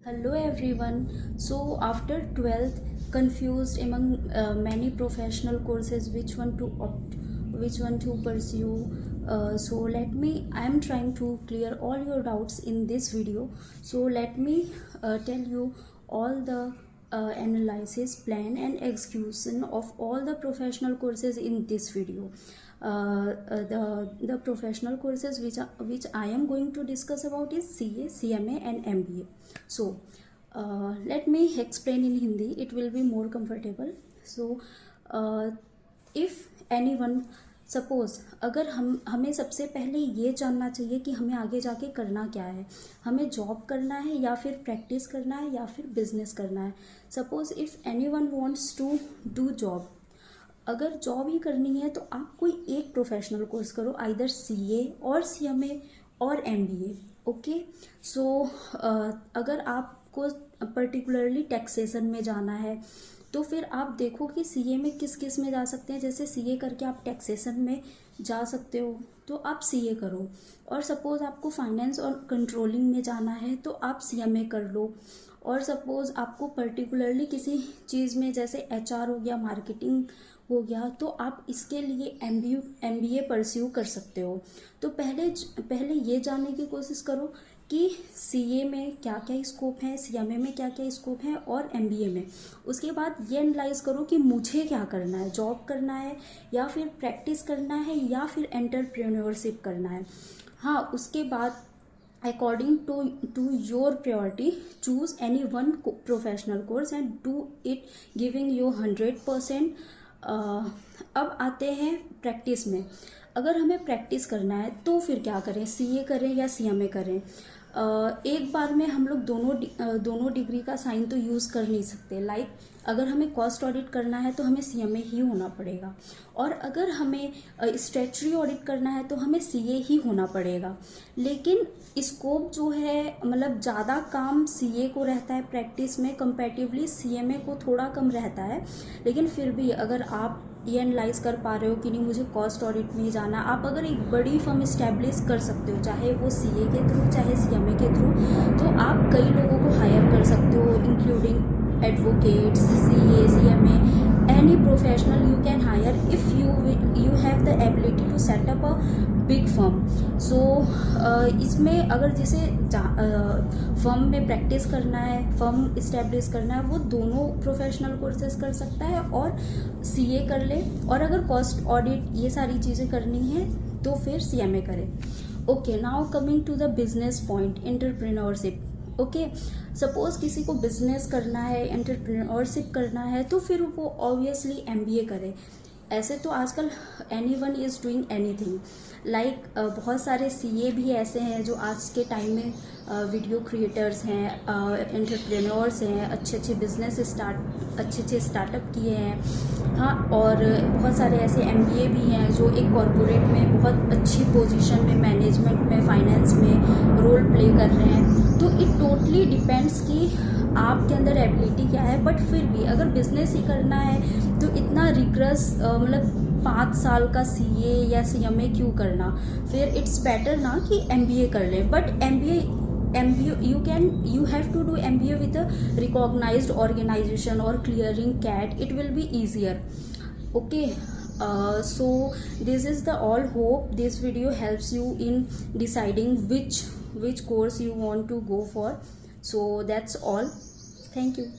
Hello everyone. So after 12th, confused among many professional courses, which one to opt, which one to pursue. I am trying to clear all your doubts in this video. So let me tell you all the analysis, plan and execution of all the professional courses in this video. The professional courses which I am going to discuss about is CA, CMA and MBA. So let me explain in Hindi, it will be more comfortable. So if anyone, suppose अगर हमें सबसे पहले ये जानना चाहिए कि हमें आगे जाके करना क्या है, हमें जॉब करना है या फिर प्रैक्टिस करना है या फिर बिजनेस करना है. Suppose if anyone wants to do job, अगर जॉब ही करनी है तो आप कोई एक प्रोफेशनल कोर्स करो, आइदर CA और CMA और MBA. ओके. सो अगर आपको पर्टिकुलरली टैक्सेशन में जाना है तो फिर आप देखो कि CA में किस किस में जा सकते हैं. जैसे CA करके आप टैक्सेशन में जा सकते हो तो आप CA करो, और सपोज़ आपको फाइनेंस और कंट्रोलिंग में जाना है तो आप CMA कर लो. और सपोज़ आपको पर्टिकुलरली किसी चीज़ में जैसे HR हो गया, मार्केटिंग हो गया, तो आप इसके लिए MBA परस्यू कर सकते हो. तो पहले ये जानने की कोशिश करो कि CA में क्या क्या स्कोप है, CMA में क्या क्या स्कोप है और MBA में. उसके बाद ये एनालाइज करो कि मुझे क्या करना है, जॉब करना है या फिर प्रैक्टिस करना है या फिर एंटरप्रेन्योरशिप करना है. हाँ, उसके बाद according to your priority choose any one professional course and do it giving you 100%. अब आते हैं प्रैक्टिस में. अगर हमें प्रैक्टिस करना है तो फिर क्या करें, CA करें या CMA करें. एक बार में हम लोग दोनों डिग्री का साइन तो यूज़ कर नहीं सकते. लाइक अगर हमें कॉस्ट ऑडिट करना है तो हमें CMA ही होना पड़ेगा, और अगर हमें स्टैट्यूटरी ऑडिट करना है तो हमें CA ही होना पड़ेगा. लेकिन स्कोप जो है, मतलब ज़्यादा काम CA को रहता है प्रैक्टिस में, कंपैरेटिवली CMA को थोड़ा कम रहता है. लेकिन फिर भी अगर आप ये एनालाइज कर पा रहे हो कि नहीं मुझे कॉस्ट ऑडिट में ही जाना, आप अगर एक बड़ी फर्म इस्टेब्लिश कर सकते हो, चाहे वो CA के थ्रू चाहे CMA के थ्रू, तो आप कई लोगों को हायर कर सकते हो, including advocates, CA, CMA, any professional you can hire if you have the ability to set up a big firm. So इसमें अगर जिसे फर्म में प्रैक्टिस करना है, फर्म इस्टेब्लिश करना है, वो दोनों प्रोफेशनल कोर्सेज कर सकता है और CA कर ले. और अगर कॉस्ट ऑडिट ये सारी चीज़ें करनी है तो फिर CMA करे. Okay, now coming to the business point, entrepreneurship. Okay, suppose किसी को बिजनेस करना है, एंटरप्रेन्योरशिप करना है, तो फिर वो ऑब्वियसली MBA करे. ऐसे तो आजकल anyone is doing anything. Like बहुत सारे CA भी ऐसे हैं जो आज के टाइम में वीडियो क्रिएटर्स हैं, एंटरप्रेन्योर्स हैं, अच्छे अच्छे स्टार्टअप किए हैं. हाँ, और बहुत सारे ऐसे MBA भी हैं जो एक कॉरपोरेट में बहुत अच्छी पोजीशन में, मैनेजमेंट में, फाइनेंस में रोल प्ले कर रहे हैं. तो इट टोटली डिपेंड्स कि आपके अंदर एबिलिटी क्या है. बट फिर भी अगर बिजनेस ही करना है तो इतना रिग्रेस मतलब 5 साल का CA या CMA क्यों करना. फिर इट्स बेटर ना कि MBA कर ले. But MBA you have to do MBA with a recognized organization or clearing CAT. It will be easier. Okay. So this is the all. Hope this video helps you in deciding which course you want to go for. So that's all. Thank you.